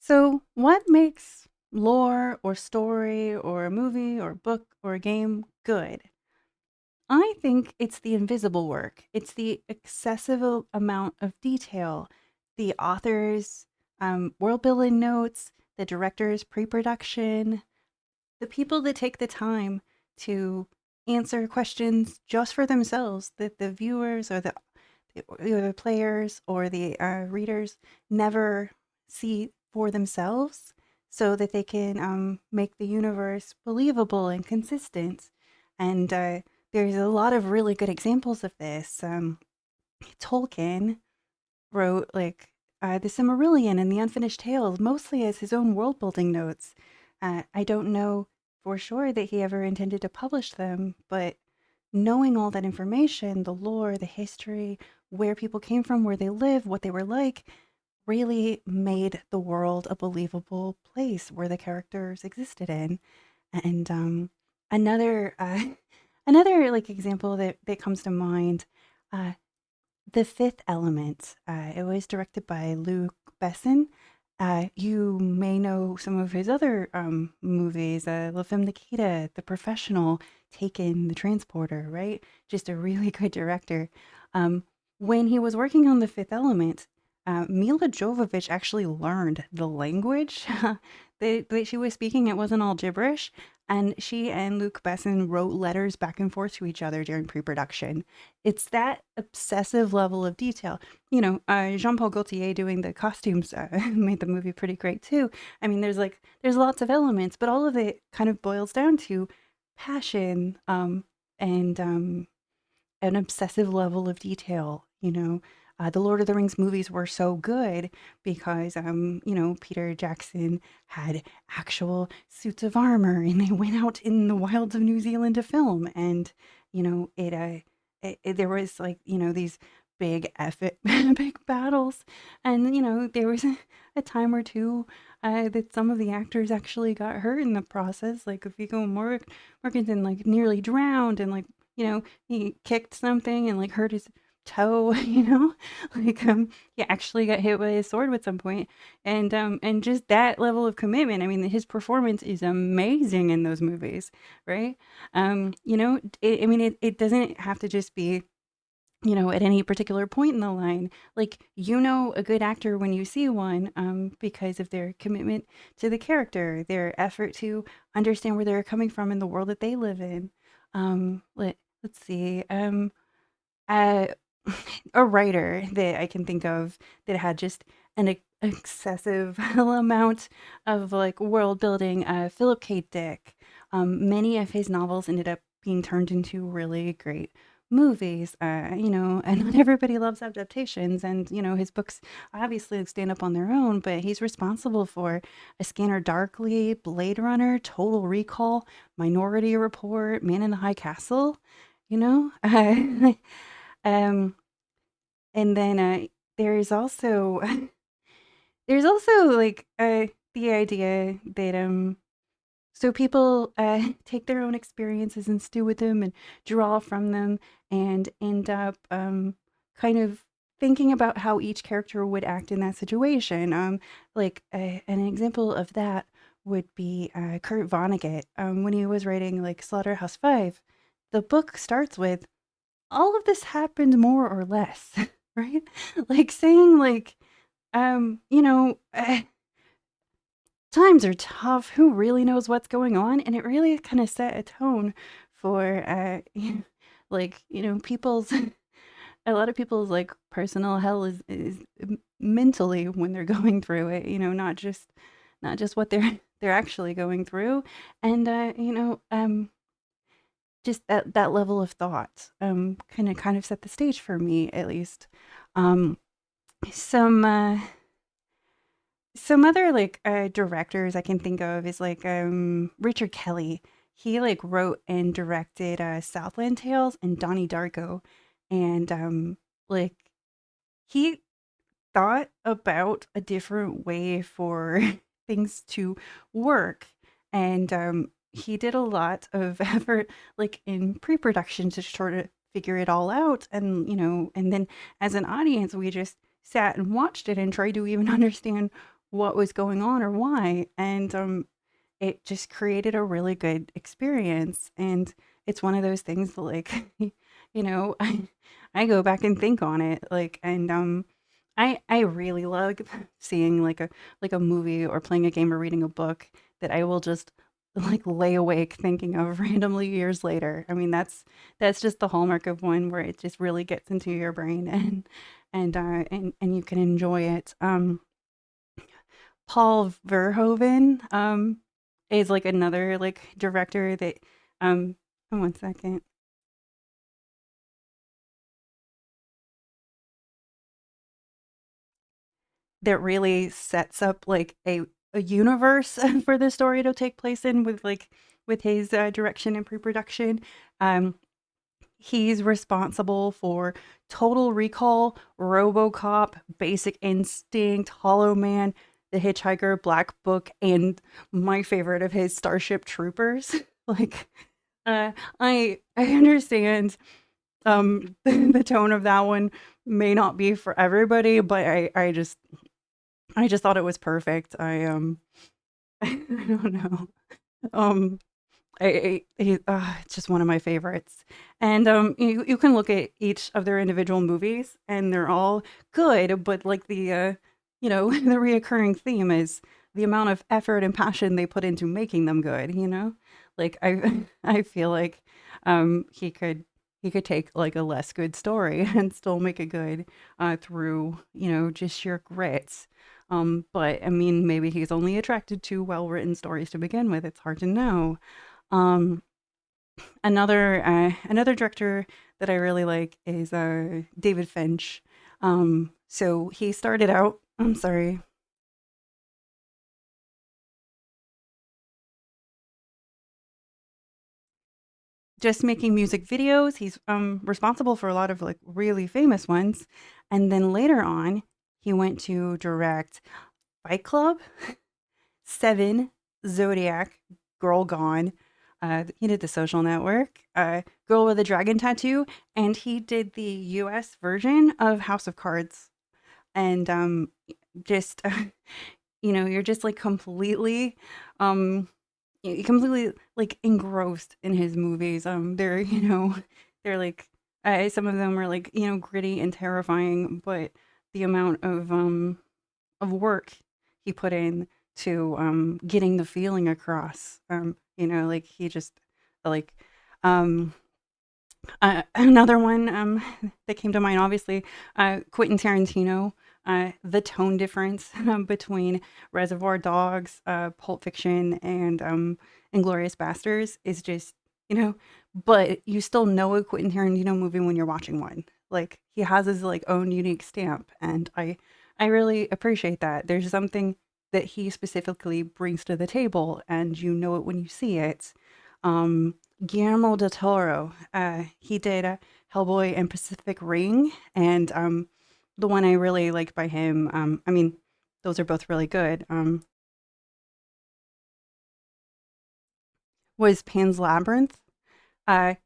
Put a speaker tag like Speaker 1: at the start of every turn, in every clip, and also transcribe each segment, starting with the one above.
Speaker 1: So, what makes lore or story or a movie or a book or a game good? I think it's the invisible work. It's the excessive amount of detail, the author's world building notes, the director's pre production, the people that take the time to answer questions just for themselves that the viewers or the players or the readers never see for themselves so that they can make the universe believable and consistent. And there's a lot of really good examples of this. Tolkien wrote the Silmarillion and the Unfinished Tales mostly as his own world building notes. I don't know for sure that he ever intended to publish them, but knowing all that information, the lore, the history, where people came from, where they live, what they were like, really made the world a believable place where the characters existed in. And another another like example that comes to mind, uh, the Fifth Element. It was directed by Luc Besson. You may know some of his other movies, La Femme Nikita, The Professional, Taken, The Transporter, right? Just a really good director. Um, when he was working on The Fifth Element, Mila Jovovich actually learned the language that she was speaking. It wasn't all gibberish. And she and Luc Besson wrote letters back and forth to each other during pre production. It's that obsessive level of detail. Jean Paul Gaultier doing the costumes made the movie pretty great too. I mean, there's lots of elements, but all of it kind of boils down to passion and an obsessive level of detail. The Lord of the Rings movies were so good because, Peter Jackson had actual suits of armor and they went out in the wilds of New Zealand to film. And, there was these big epic, big battles. And, there was a time or two that some of the actors actually got hurt in the process. Like Viggo Mortensen, like nearly drowned and he kicked something and like hurt his toe, he actually got hit by a sword at some point. And just that level of commitment. I mean, his performance is amazing in those movies, right? It doesn't have to just be at any particular point in the line. Like, a good actor when you see one, because of their commitment to the character, their effort to understand where they're coming from in the world that they live in. Let's see. Uh, a writer that I can think of that had just an excessive amount of like world building, Philip K. Dick. Many of his novels ended up being turned into really great movies, and not everybody loves adaptations. And, his books obviously stand up on their own, but he's responsible for A Scanner Darkly, Blade Runner, Total Recall, Minority Report, Man in the High Castle, you know? Um, and then there's also there's also the idea that so people take their own experiences and stew with them and draw from them and end up kind of thinking about how each character would act in that situation. An example of that would be Kurt Vonnegut when he was writing like Slaughterhouse Five. The book starts with all of this happened more or less, right? Like saying times are tough. Who really knows what's going on? And it really kind of set a tone for people's a lot of people's like personal hell is mentally when they're going through it, not just what they're actually going through. And just that level of thought kind of set the stage for me at least. Um some some other directors I can think of is Richard Kelly. He like wrote and directed Southland Tales and Donnie Darko, and like he thought about a different way for things to work. And he did a lot of effort, like in pre production, to sort of figure it all out. And then as an audience, we just sat and watched it and tried to even understand what was going on or why, and it just created a really good experience. And it's one of those things that, like, I go back and think on it, like, and I really love seeing like a movie or playing a game or reading a book that I will just like lay awake thinking of randomly years later. I mean, that's just the hallmark of one where it just really gets into your brain, and you can enjoy it. Paul Verhoeven is like another like director that oh, one second, that really sets up like a universe for the story to take place in with his direction and pre-production. Um, he's responsible for Total Recall, RoboCop, Basic Instinct, Hollow Man, The Hitchhiker, Black Book, and my favorite of his, Starship Troopers. Like, I understand the tone of that one may not be for everybody, but I just thought it was perfect. I don't know. Um it's just one of my favorites. And you can look at each of their individual movies and they're all good, but like the reoccurring theme is the amount of effort and passion they put into making them good, you know? Like I feel like he could take like a less good story and still make it good through, just sheer grit. But I mean, maybe he's only attracted to well-written stories to begin with. It's hard to know. Um, another director that I really like is David Finch. So he started out. I'm sorry. Just making music videos. He's responsible for a lot of like really famous ones, and then later on, he went to direct Fight Club, Seven, Zodiac, Girl Gone. He did The Social Network, Girl with a Dragon Tattoo, and he did the U.S. version of House of Cards. And just you're just like completely, um, completely like engrossed in his movies. They're they're like some of them are like gritty and terrifying, but the amount of work he put in to getting the feeling across. Like he just like um another one that came to mind, obviously, Quentin Tarantino. The tone difference between Reservoir Dogs, Pulp Fiction, and Inglorious Bastards is just, you know, but you still know a Quentin Tarantino movie when you're watching one. Like he has his like own unique stamp, and I really appreciate that. There's something that he specifically brings to the table, and you know it when you see it. Um, Guillermo del Toro. He did Hellboy and Pacific Ring, and the one I really liked by him. I mean, those are both really good. Was Pan's Labyrinth.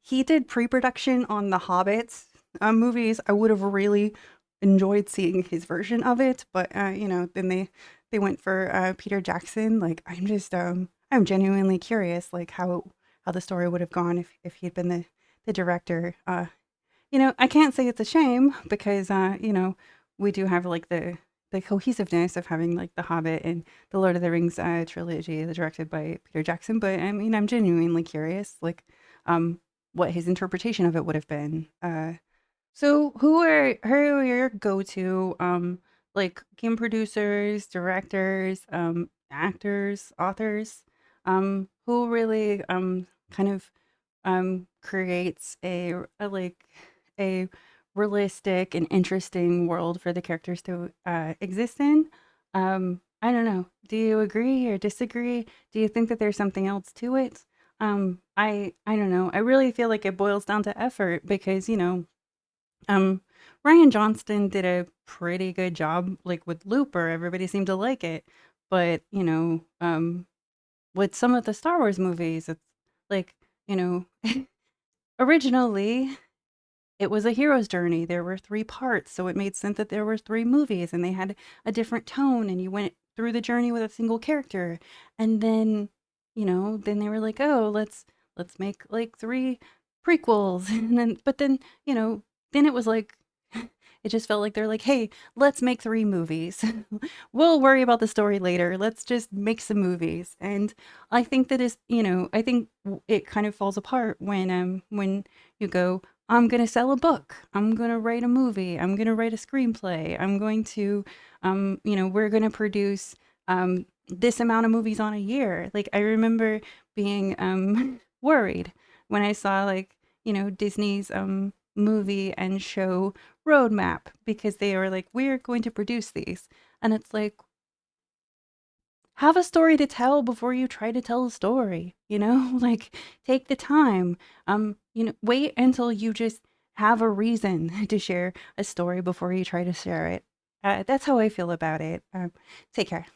Speaker 1: He did pre-production on the Hobbit movies. I would have really enjoyed seeing his version of it, but then they went for Peter Jackson. Like I'm genuinely curious, like how the story would have gone if he'd been the director. I can't say it's a shame because we do have like the cohesiveness of having like the Hobbit and the Lord of the Rings trilogy directed by Peter Jackson. But I mean, I'm genuinely curious, like um, what his interpretation of it would have been. So who are your go-to like game producers, directors, actors, authors, who really kind of creates a realistic and interesting world for the characters to exist in? I don't know. Do you agree or disagree? Do you think that there's something else to it? I don't know. I really feel like it boils down to effort because um, Ryan Johnston did a pretty good job, like with Looper. Everybody seemed to like it, but with some of the Star Wars movies, it's like you know, originally it was a hero's journey. There were 3 parts, so it made sense that there were 3 movies, and they had a different tone, and you went through the journey with a single character. And then, then they were like, "Oh, let's make like 3 prequels." And then but then, then it was like it just felt like they're like, "Hey, let's make 3 movies. We'll worry about the story later. Let's just make some movies." And I think that is, I think it kind of falls apart when you go, "I'm going to sell a book. I'm going to write a movie. I'm going to write a screenplay. I'm going to we're going to produce this amount of movies on a year." Like I remember being worried when I saw like, Disney's movie and show roadmap, because they were like, "We're going to produce these." And it's like, have a story to tell before you try to tell a story, like take the time. Wait until you just have a reason to share a story before you try to share it. That's how I feel about it. Take care.